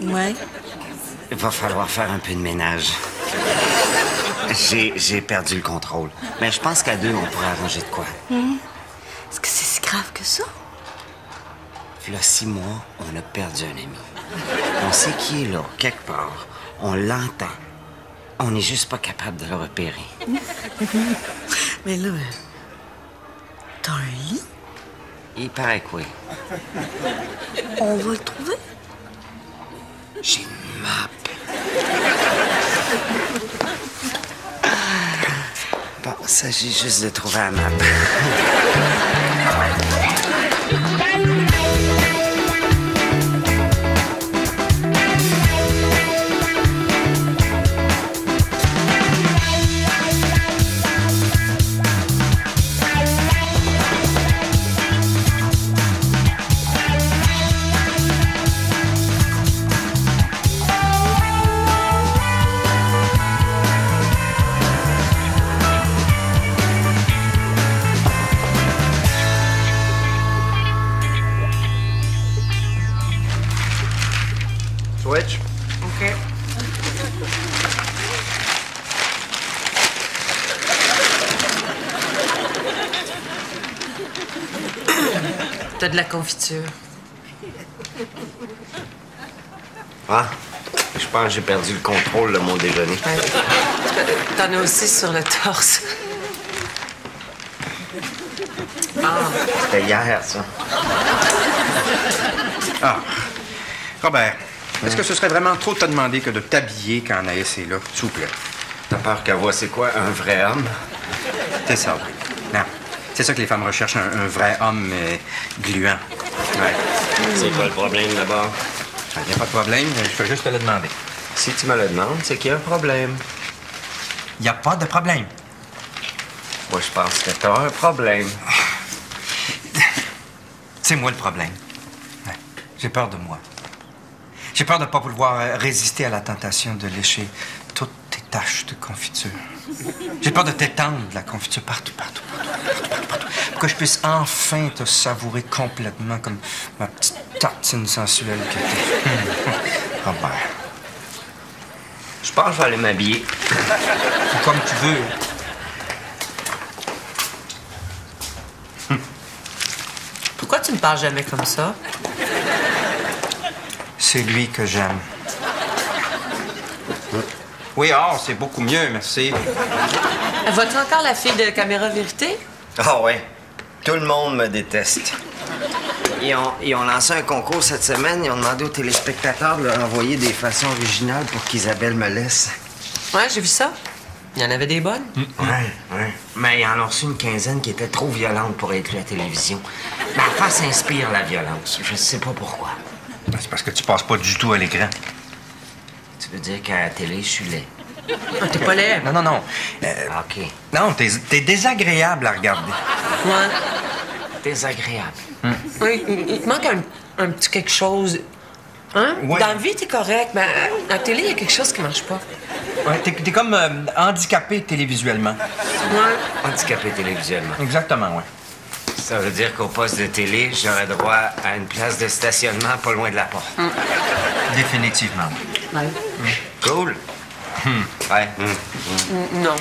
Ouais. Il va falloir faire un peu de ménage. J'ai perdu le contrôle. Mais je pense qu'à deux, on pourrait arranger de quoi. Est-ce que c'est si grave que ça? Puis là, 6 mois, on a perdu un ami. On sait qui est là, quelque part. On l'entend. On n'est juste pas capable de le repérer. Mais là, t'as un lit? Il paraît que oui. On va le trouver? J'ai une map. Bon, il s'agit juste de trouver la map. Switch. OK. T'as de la confiture. Ah, je pense que j'ai perdu le contrôle de mon déjeuner. T'en as aussi sur le torse. C'était hier, ça. Ah. Robert, est-ce que ce serait vraiment trop te demander que de t'habiller quand Anaïs est là? S'il vous plaît. T'as peur qu'elle voit c'est quoi, un vrai homme? C'est ça. Non. C'est ça que les femmes recherchent, un vrai homme gluant. Ouais. C'est quoi le problème là-bas? Il n'y a pas de problème, je peux juste te le demander. Si tu me le demandes, c'est qu'il y a un problème. Il n'y a pas de problème. Moi, je pense que t'as un problème. C'est moi le problème. Ouais. J'ai peur de moi. J'ai peur de ne pas pouvoir résister à la tentation de lécher toutes tes taches de confiture. J'ai peur de t'étendre la confiture partout. Pour que je puisse enfin te savourer complètement comme ma petite tartine sensuelle que t'es. Robert. Je pense que je vais aller m'habiller. Comme tu veux. Pourquoi tu me parles jamais comme ça? C'est lui que j'aime. Oui, c'est beaucoup mieux, merci. Vas-tu encore la fille de Caméra Vérité? Ah ouais. Tout le monde me déteste. Ils ont lancé un concours cette semaine. Ils ont demandé aux téléspectateurs de leur envoyer des façons originales pour qu'Isabelle me laisse. Ouais, j'ai vu ça. Il y en avait des bonnes. Ouais. Mais ils en ont reçu une quinzaine qui étaient trop violentes pour être vues à la télévision. Ma face inspire la violence. Je sais pas pourquoi. C'est parce que tu passes pas du tout à l'écran. Tu veux dire qu'à la télé, je suis laid? Ah, t'es pas laid. Non. OK. Non, t'es désagréable à regarder. Ouais. Désagréable. Oui, il te manque un petit quelque chose. Hein? Ouais. Dans la vie, t'es correct, mais à la télé, il y a quelque chose qui marche pas. Ouais, t'es comme handicapé télévisuellement. Ouais. Handicapé télévisuellement. Exactement, ouais. Ça veut dire qu'au poste de télé, j'aurais droit à une place de stationnement pas loin de la porte. Définitivement. Ouais. Cool. Ouais. Non.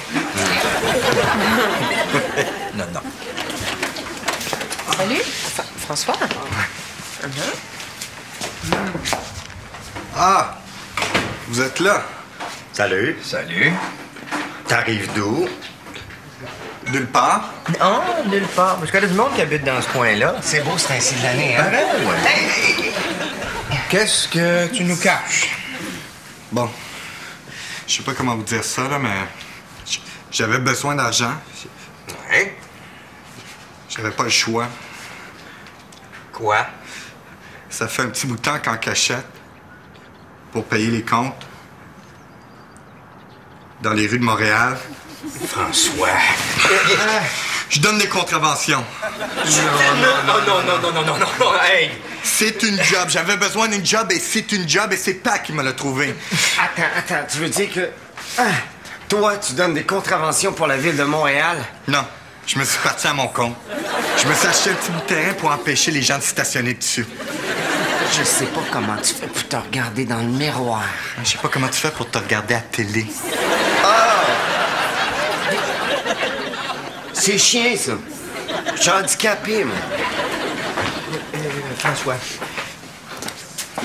Non. Salut, François. Ah! Vous êtes là? Salut. Salut. T'arrives d'où? Nulle part? Non, nulle part. Je connais du monde qui habite dans ce coin-là. C'est beau, c'est ainsi de l'année, hein? Qu'est-ce que tu nous caches? Bon. Je sais pas comment vous dire ça, là, mais... J'avais besoin d'argent. Ouais. J'avais pas le choix. Quoi? Ça fait un petit bout de temps qu'en cachette, pour payer les comptes, dans les rues de Montréal, François. je donne des contraventions. Non, hey! C'est une job. J'avais besoin d'une job et c'est une job et c'est Pat qui me l'a trouvé. Attends, tu veux dire que... toi, tu donnes des contraventions pour la ville de Montréal? Non, je me suis parti à mon compte. Je me suis acheté un petit bout de terrain pour empêcher les gens de stationner dessus. Je sais pas comment tu fais pour te regarder dans le miroir. Je sais pas comment tu fais pour te regarder à la télé. C'est chiant, ça. Je suis handicapé, moi. François,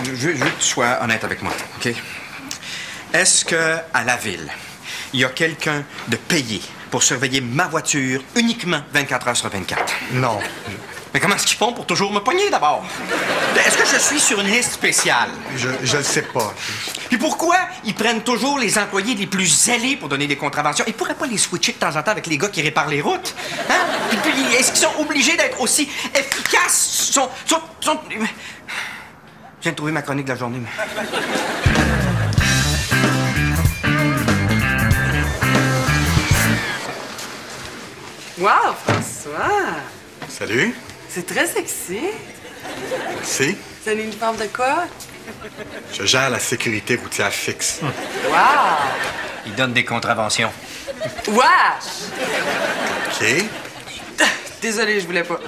je veux que tu sois honnête avec moi, OK? Est-ce que à la ville, il y a quelqu'un de payé pour surveiller ma voiture uniquement 24 heures sur 24? Non. Mais comment est-ce qu'ils font pour toujours me pogner, d'abord? Est-ce que je suis sur une liste spéciale? Je le sais pas. Puis pourquoi ils prennent toujours les employés les plus zélés pour donner des contraventions? Ils pourraient pas les switcher de temps en temps avec les gars qui réparent les routes? Hein? Puis est-ce qu'ils sont obligés d'être aussi efficaces? Je viens de trouver ma chronique de la journée. Wow, François! Salut. C'est très sexy. Merci. C'est un uniforme de quoi? Je gère la sécurité routière fixe. Wow! Ils donnent des contraventions. Wesh! OK. Désolé, je voulais pas.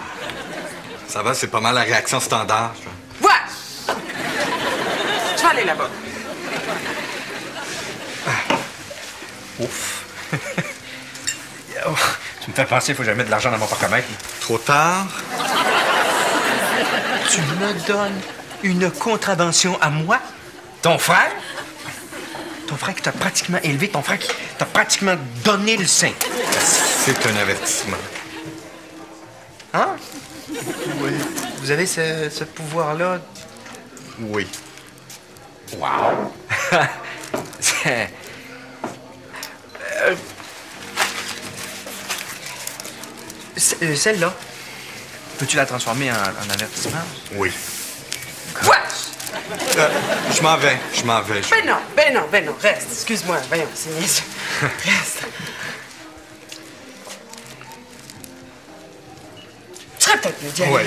Ça va, c'est pas mal la réaction standard. Wesh! Je vais aller là-bas. Ouf. Oh, tu me fais penser, il faut que je mette de l'argent dans mon porte-mètre. Trop tard? Tu me donnes une contravention à moi? Ton frère? Ton frère qui t'a pratiquement élevé, ton frère qui t'a pratiquement donné le sein. C'est un avertissement. Hein? Oui. Vous avez ce pouvoir-là? Oui. Wow! C'est... Celle-là, peux-tu la transformer en avertissement? Oui. Wesh! Je m'en vais. Ben non, reste. Excuse-moi, voyons, c'est niaiseux. Reste. Tu serais peut-être mieux d'y aller. Oui.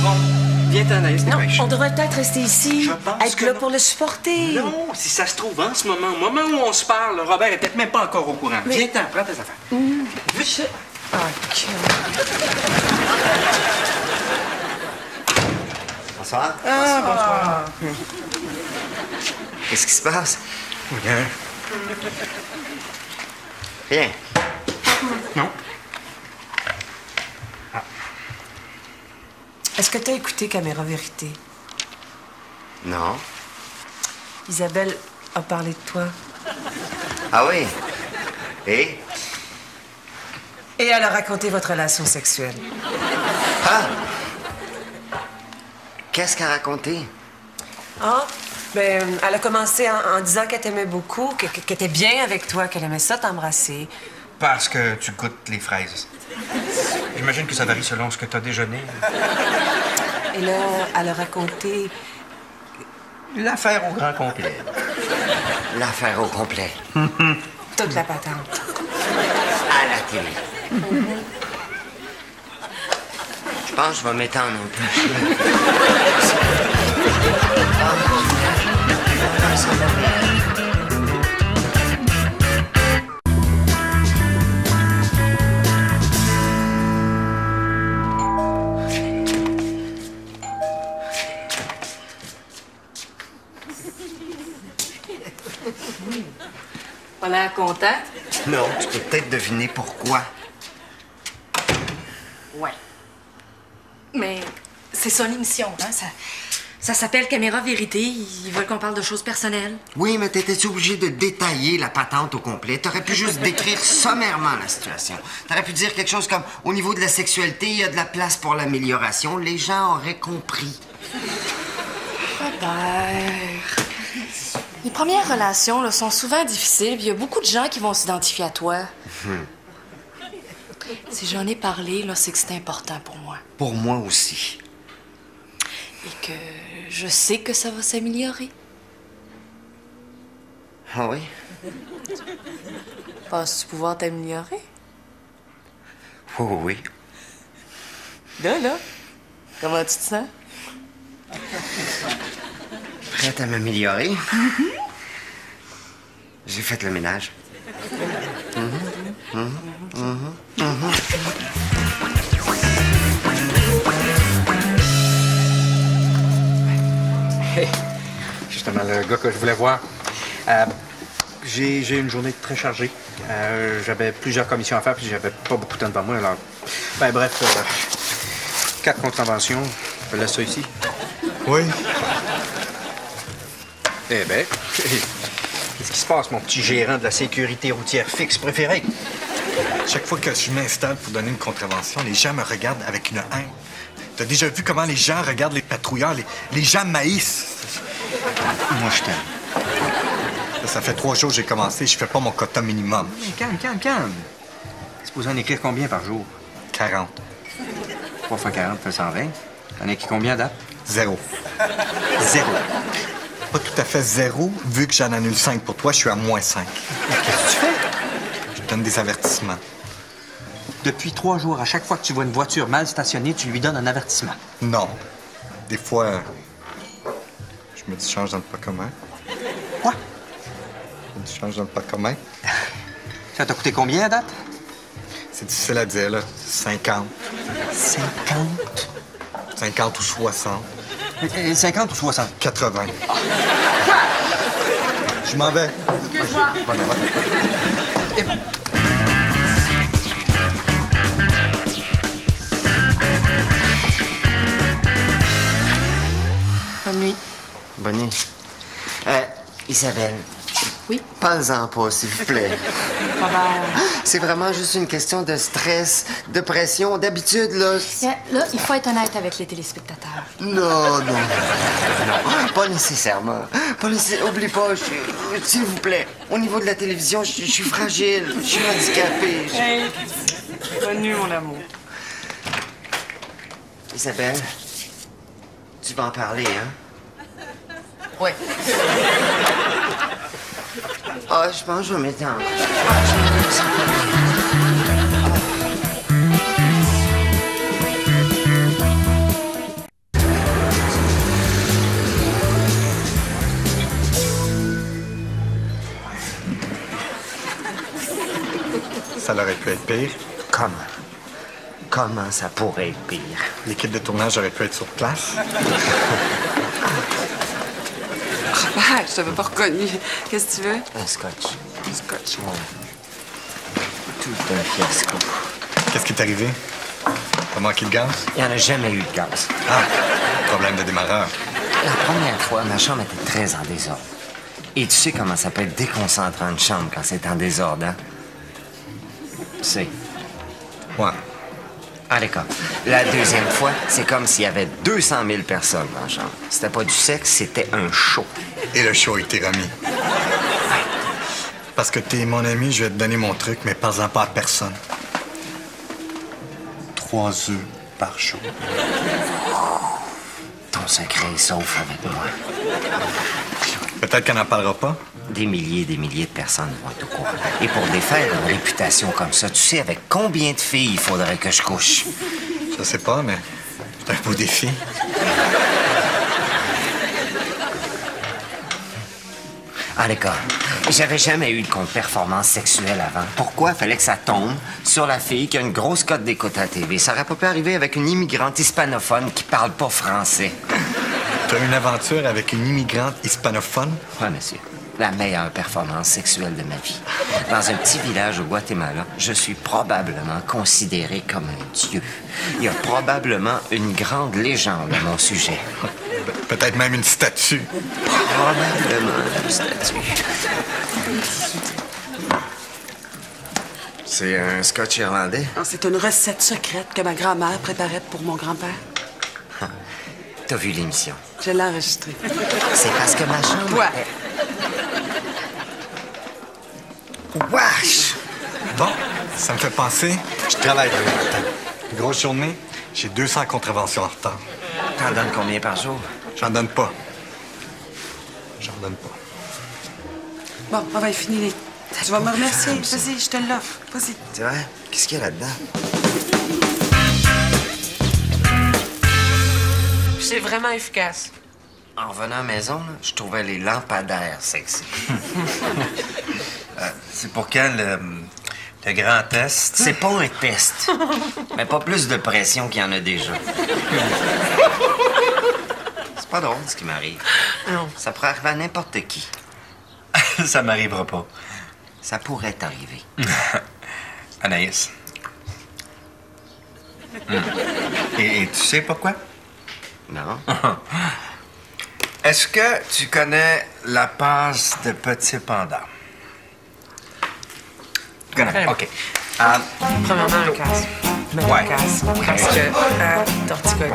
Bon, viens-t'en, Anaïs, Non, dépêche. on devrait peut-être rester ici, Je pense être que là non. pour le supporter. Non, si ça se trouve, en ce moment, au moment où on se parle, Robert est peut-être même pas encore au courant. Viens-t'en, prends tes affaires. OK. Bonsoir. bonsoir. Qu'est-ce qui se passe? Rien. Rien. Non? Est-ce que tu as écouté Caméra Vérité? Non. Isabelle a parlé de toi. Ah oui? Et? Et elle a raconté votre relation sexuelle. Ah! Qu'est-ce qu'elle a raconté? Ah, ben, elle a commencé en disant qu'elle t'aimait beaucoup, qu'elle était bien avec toi, qu'elle aimait ça t'embrasser. Parce que tu goûtes les fraises. J'imagine que ça varie selon ce que tu as déjeuné. Et là, elle a raconté... L'affaire au grand complet. L'affaire au complet. toute la patente. À la télé. Je pense que je vais m'étendre un peu. Pas l'air content? Non, tu peux peut-être deviner pourquoi. Ouais. Mais c'est ça l'émission, hein? Ça s'appelle Caméra Vérité. Ils veulent qu'on parle de choses personnelles. Oui, mais t'étais-tu obligé de détailler la patente au complet? T'aurais pu juste décrire sommairement la situation. T'aurais pu dire quelque chose comme « Au niveau de la sexualité, il y a de la place pour l'amélioration. » Les gens auraient compris. Robert. Les premières relations là, sont souvent difficiles. Il y a beaucoup de gens qui vont s'identifier à toi. Si j'en ai parlé, là, c'est que c'est important pour moi. Pour moi aussi. Et que je sais que ça va s'améliorer. Ah oui? Penses-tu pouvoir t'améliorer? Oh oui. Là. Comment tu te sens? Prête à m'améliorer? J'ai fait le ménage. Hey, justement, le gars que je voulais voir. J'ai une journée très chargée. J'avais plusieurs commissions à faire, puis j'avais pas beaucoup de temps devant moi. Alors, bref, 4 contraventions. Je laisse ça ici. Oui. Eh ben, qu'est-ce qui se passe, mon petit gérant de la sécurité routière fixe préféré? Chaque fois que je m'installe pour donner une contravention, les gens me regardent avec une haine. T'as déjà vu comment les gens regardent les patrouilleurs? Les gens maïssent. Moi, je t'aime. Ça fait 3 jours que j'ai commencé, je fais pas mon quota minimum. Mais calme. C'est supposé en écrire combien par jour? 40. 3 fois 40 fait 120. T'en as écrit combien, date? 0. 0. Pas tout à fait 0, vu que j'en annule 5 pour toi, je suis à -5. Qu'est-ce que tu fais? Je donne des avertissements. Depuis 3 jours, à chaque fois que tu vois une voiture mal stationnée, tu lui donnes un avertissement. Non. Des fois, je me dis change dans le pas commun. Quoi? Je me dis change dans le pas commun. Ça t'a coûté combien, à date? C'est difficile à dire, là. 50. 50? 50 ou 60. 50 ou 60? 80. Je m'en vais. Excuse-moi. Bonne nuit. Bonne nuit. Isabelle. Oui? Parle-en pas, s'il vous plaît. C'est vraiment juste une question de stress, de pression. D'habitude, là... Là, il faut être honnête avec les téléspectateurs. Non. Pas nécessairement. Oublie pas, s'il vous plaît. Au niveau de la télévision, je suis fragile. Je suis handicapé. Hey, bonne nuit, mon amour. Isabelle, tu vas en parler, hein? Oui. Ah, je pense que je vais m'étendre. Ça aurait pu être pire. Comment ça pourrait être pire? L'équipe de tournage aurait pu être sur place. Robert, je t'avais pas reconnu. Qu'est-ce que tu veux? Un scotch. Un scotch. Tout un fiasco. Qu'est-ce qui est arrivé? T'as manqué de gaz? Il n'y en a jamais eu de gaz. Ah, problème de démarreur. La première fois, ma chambre était très en désordre. Et tu sais comment ça peut être déconcentrant une chambre quand c'est en désordre, hein? Tu sais. Ouais. Ah, d'accord. La deuxième fois, c'est comme s'il y avait 200 000 personnes dans la chambre. C'était pas du sexe, c'était un show. Et le show a été remis. Parce que t'es mon ami, je vais te donner mon truc, mais parle-en pas à personne. 3 œufs par jour. Ton secret est sauf avec moi. Peut-être qu'on n'en parlera pas. Des milliers de personnes vont être au courant. Et pour défaire une réputation comme ça, tu sais avec combien de filles il faudrait que je couche? Je sais pas, mais c'est un beau défi. Ah, d'accord. J'avais jamais eu de contre-performance sexuelle avant. Pourquoi fallait que ça tombe sur la fille qui a une grosse cote d'écoute à la TV? Ça aurait pas pu arriver avec une immigrante hispanophone qui parle pas français. T'as eu une aventure avec une immigrante hispanophone? Oui, monsieur. La meilleure performance sexuelle de ma vie. Dans un petit village au Guatemala, je suis probablement considéré comme un dieu. Il y a probablement une grande légende à mon sujet. Peut-être même une statue. Probablement une statue. C'est un scotch irlandais? Non, c'est une recette secrète que ma grand-mère préparait pour mon grand-père. T'as vu l'émission? Je l'ai enregistrée. C'est parce que ma chambre... Toi. Wesh! Bon, ça me fait penser. Je travaille le matin. Grosse journée, j'ai 200 contraventions en retard. T'en donnes combien par jour? J'en donne pas. J'en donne pas. Bon, on va y finir. Tu vas me remercier. Vas-y, je te l'offre. Vas-y. C'est vrai? Qu'est-ce qu'il y a là-dedans? C'est vraiment efficace. En revenant à la maison, là, je trouvais les lampadaires sexy. C'est pour quand Le grand test. C'est pas un test. Mais pas plus de pression qu'il y en a déjà. C'est pas drôle ce qui m'arrive. Non. Ça pourrait arriver à n'importe qui. Ça m'arrivera pas. Ça pourrait t'arriver. Anaïs. Et tu sais pourquoi? Non? Est-ce que tu connais la passe de Petit Panda? Tu connais? OK. Premièrement, un casse. Mais Ouais. un casse. Parce que torticolis.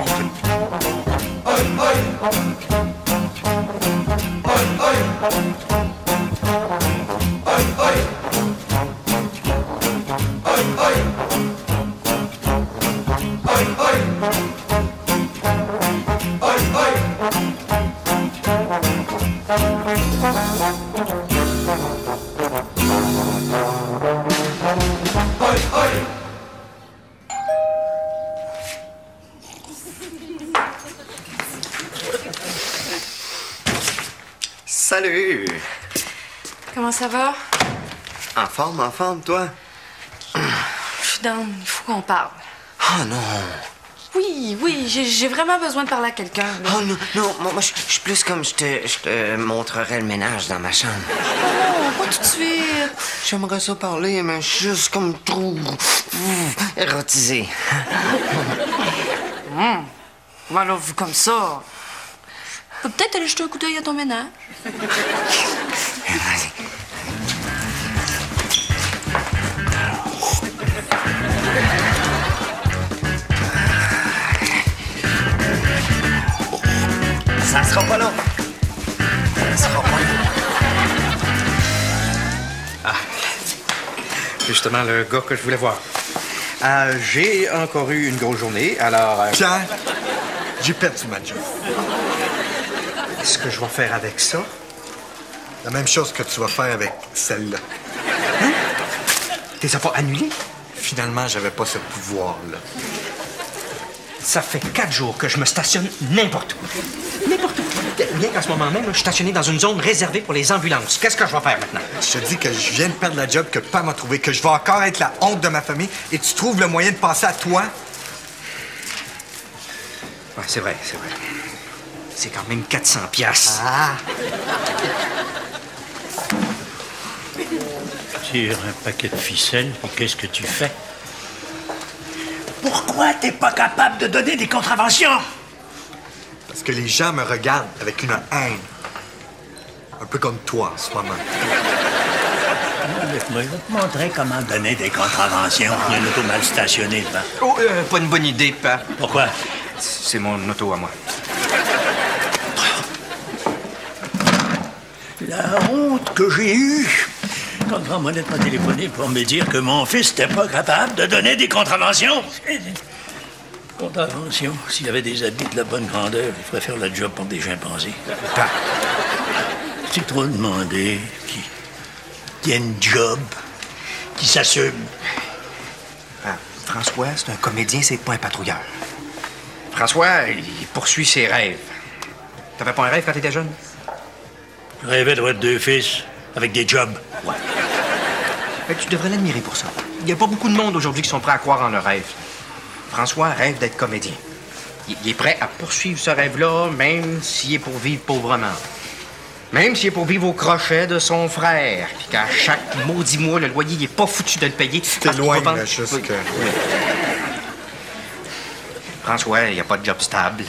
Salut! Comment ça va? En forme, toi? Je suis down. Il faut qu'on parle. Oh non! Oui, j'ai vraiment besoin de parler à quelqu'un. là. Oh non, moi je suis plus comme je te montrerai le ménage dans ma chambre. Non, pas tout de suite. J'aimerais ça parler, mais je suis juste comme trop érotisé. Bon, alors, vu comme ça, on peut peut-être aller jeter un coup d'œil à ton ménage. Ça sera pas long. Ça sera pas long. Justement, le gars que je voulais voir. J'ai encore eu une grosse journée, alors... Pierre, j'ai perdu ma job. Qu'est-ce que je vais faire avec ça? La même chose que tu vas faire avec celle-là. T'es pas annulé? Finalement, j'avais pas ce pouvoir-là. Ça fait 4 jours que je me stationne n'importe où. N'importe où. Bien qu'en ce moment même, je suis stationné dans une zone réservée pour les ambulances. Qu'est-ce que je vais faire maintenant? Je te dis que je viens de perdre la job que Pam m'a trouvé, que je vais encore être la honte de ma famille, et tu trouves le moyen de penser à toi? Ouais, c'est vrai. C'est quand même 400 piastres. Ah! Tire un paquet de ficelles, et qu'est-ce que tu fais? Pourquoi t'es pas capable de donner des contraventions? Parce que les gens me regardent avec une haine. Un peu comme toi en ce moment. Laisse-moi, je vais te montrer comment donner des contraventions. Il y a une auto mal stationnée devant. Oh, pas une bonne idée, Pa. Pourquoi? C'est mon auto à moi. La honte que j'ai eue quand Grand-Monette m'a téléphoné pour me dire que mon fils n'était pas capable de donner des contraventions. Contraventions? S'il avait des habits de la bonne grandeur, il ferait faire le job pour des chimpanzés. Pa. C'est trop demandé qu'il y ait une job, qui s'assume. Pa, François, c'est un comédien, c'est pas un patrouilleur. François, il poursuit ses rêves. T'avais pas un rêve quand t'étais jeune? Je rêvais d'avoir 2 fils avec des jobs. Ouais. Mais tu devrais l'admirer pour ça. Il n'y a pas beaucoup de monde aujourd'hui qui sont prêts à croire en leur rêve. François rêve d'être comédien. Il est prêt à poursuivre ce rêve-là, même s'il est pour vivre pauvrement. Même s'il est pour vivre au crochet de son frère. Puis qu'à chaque maudit mois, le loyer, il est pas foutu de le payer. T'es parce qu'il loin, va vendre- là, juste Oui. que... François, il n'y a pas de job stable.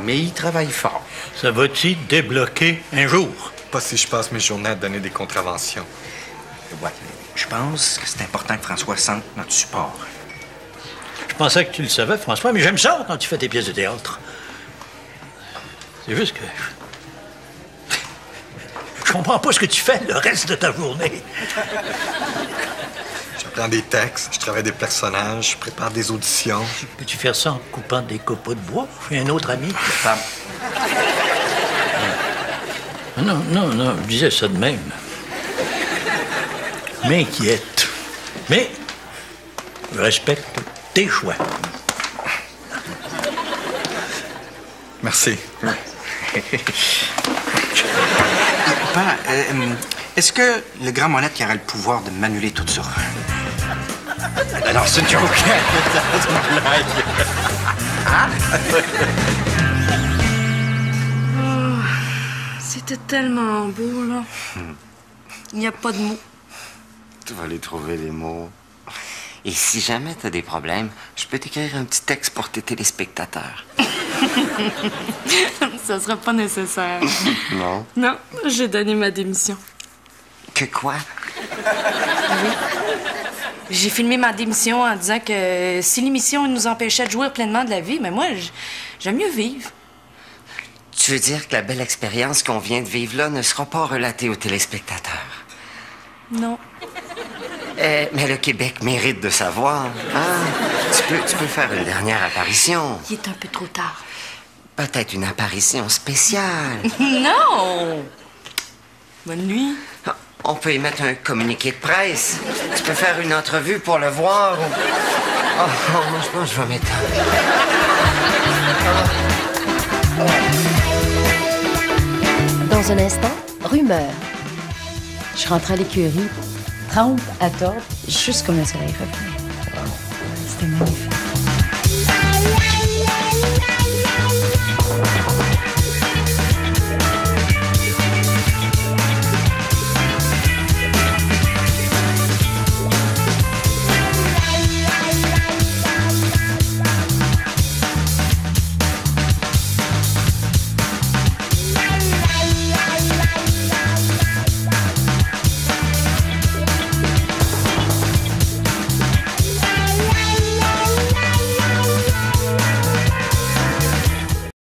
Mais il travaille fort. Ça va-t-il débloquer un jour? Pas si je passe mes journées à donner des contraventions. Ouais. Je pense que c'est important que François sente notre support. Je pensais que tu le savais, François, mais j'aime ça quand tu fais tes pièces de théâtre. C'est juste que... Je comprends pas ce que tu fais le reste de ta journée. J'apprends des textes, je travaille des personnages, je prépare des auditions. Peux-tu faire ça en coupant des copeaux de bois? J'ai un autre ami. Femme. Non, je disais ça de même. M'inquiète. Mais je respecte tes choix. Merci. Pa, Est-ce que le grand Monette qui aurait le pouvoir de m'annuler toute sur... Non, c'est une joke. C'est une blague. Oh, c'était tellement beau, là. Il n'y a pas de mots. Tu vas les trouver, les mots. Et si jamais t'as des problèmes, je peux t'écrire un petit texte pour tes téléspectateurs. Ça sera pas nécessaire. Non? Non, j'ai donné ma démission. Que quoi? Oui. J'ai filmé ma démission en disant que si l'émission nous empêchait de jouir pleinement de la vie, mais moi, j'aime mieux vivre. Tu veux dire que la belle expérience qu'on vient de vivre là ne sera pas relatée aux téléspectateurs? Non. Mais le Québec mérite de savoir. Hein? Tu peux faire une dernière apparition. Il est un peu trop tard. Peut-être une apparition spéciale. Non! Bonne nuit. On peut émettre un communiqué de presse. Tu peux faire une entrevue pour le voir. Moi, je pense que je vais mettre... Dans un instant, rumeur. Je rentre à l'écurie, trempe à tordre, juste comme le soleil revient. C'était magnifique.